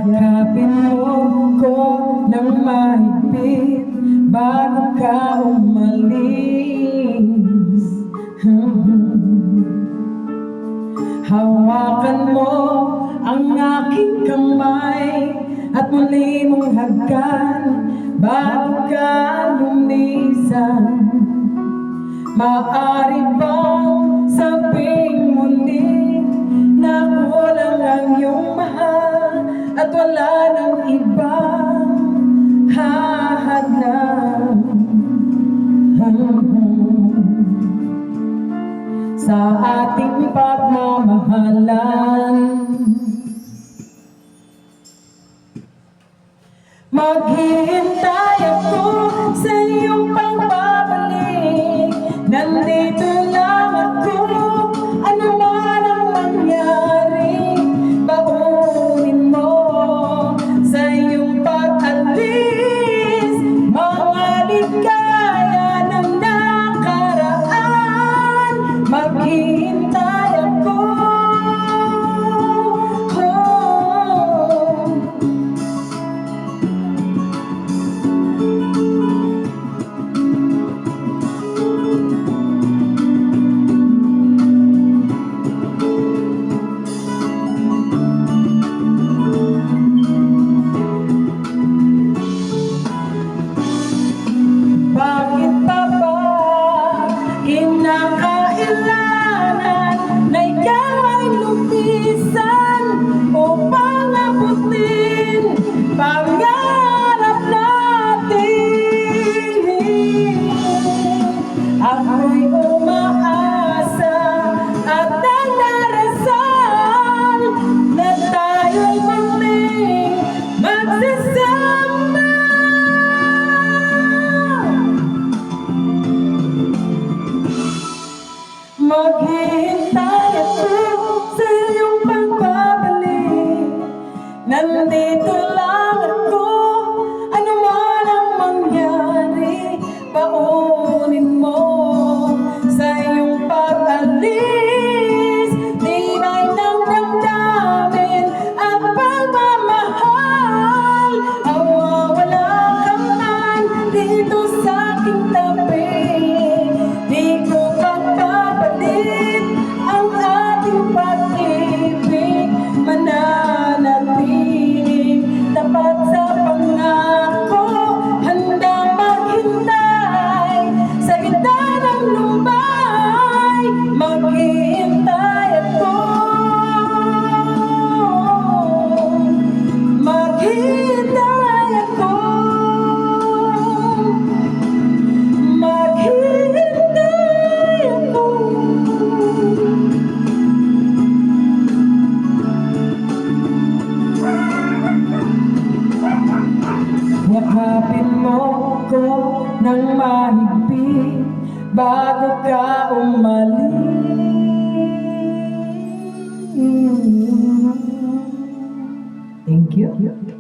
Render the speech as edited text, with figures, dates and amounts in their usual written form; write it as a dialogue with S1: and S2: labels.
S1: Yakapin mo ko ng mahigpit bago ka umalis. Hawakan mo ang aking kamay at muli mong hagkan bago ka lumisan. Maaari bang sabihin muli na kulang ang iyong mahal at wala nang ibang hahadlang sa ating pagmamahalan? Maghihintay ako sa iyong pagbabalik. Nandito lang ako, ano man ang mangyari. Baunin mo sa iyong pag-alis mga ligaya ng nakaraan. Maghihintay ako. Bakit pa ba kinakailangan na ikaw ay lumisan upang abutin pangarap natin? Ako'y umaasa at nandarasal na tayo'y muling magsasama. Maghihintay ako sa iyong pagbabalik. Nandito lang ako, ano man ang mangyari. Baunin mo sa iyong pag-alis tibay ng damdamin at pagmamahal. Wala ka man dito sa aking tabi, di ko pagpapalit ang ating pag-ibig. Mananatiling tapat sa pangako, handang maghintay sa gitna ng lumbay. Maghihintay ako. Maghihintay ako. Maghihintay ako. Yakapin mo ko ng mahigpit bago ka umalis. Thank you.